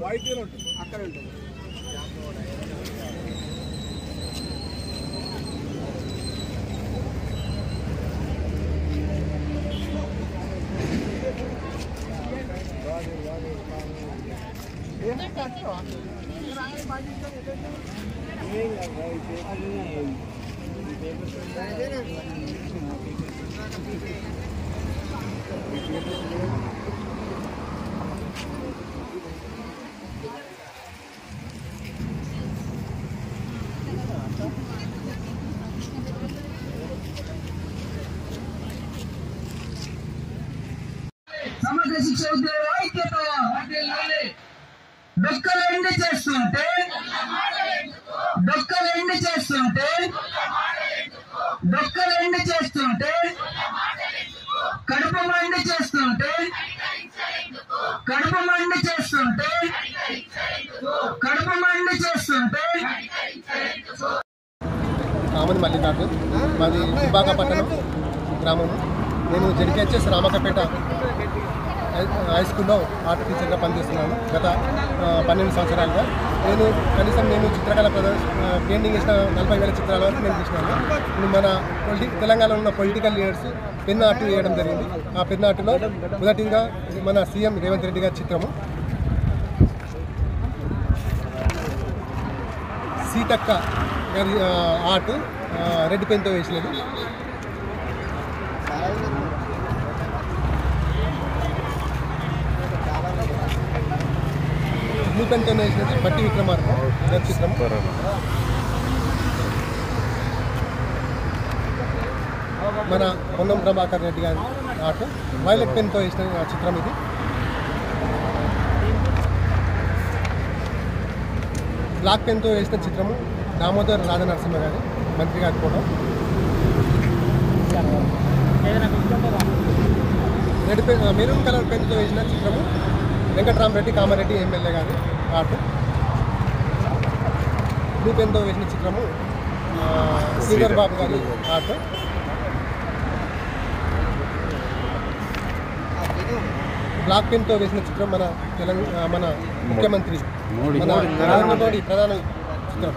White అక్కడ ఉంటుంది. సమగ్ర శిక్ష ఉద్యోగ ఐక్యత డొక్కలెండి చేస్తుంటే కడుపు మండి చేస్తుంటే కామన్ మల్లికార్జున్, మాది విభాగపట్టణం గ్రామం. నేను జెడ్కేహెచ్ఎస్ రామకపేట హై స్కూల్లో ఆర్ట్ టీచర్గా పనిచేస్తున్నాను గత 12 సంవత్సరాలుగా. నేను చిత్రకళ పెయింటింగ్ చేసిన 40,000 చిత్రాల వరకు నేను చూసినాను. ఇప్పుడు మన తెలంగాణలో ఉన్న పొలిటికల్ లీడర్స్ పెన్ ఆర్ట్ వేయడం జరిగింది. ఆ పెన్ ఆర్ట్లో మొదటిగా మన సీఎం రేవంత్ రెడ్డి గారి చిత్రము, సీతక్క గారి ఆర్ట్ రెడ్ పెన్తో వేసినది. బ్లూ పెన్తో వేసినది బట్టి విక్రమార్క గారి చిత్రం. మన పొన్నం ప్రభాకర్ రెడ్డి గారి ఆర్ట్ వైలెట్ పెన్తో వేసిన చిత్రం ఇది. బ్లాక్ పెన్తో వేసిన చిత్రము దామోదర్ రాజనరసింహ గారి మంత్రి గారి photo. Red pen maroon colour పెన్తో వేసిన చిత్రము వెంకటరామరెడ్డి కామారెడ్డి ఎమ్మెల్యే గారి ఆర్ట్. బ్లూ పెన్తో వేసిన చిత్రము శ్రీధర్ బాబు గారి ఆర్ట్. బ్లాక్ పెన్తో వేసిన చిత్రం మన ముఖ్యమంత్రి నరేంద్ర మోడీ ప్రధాన చిత్రం.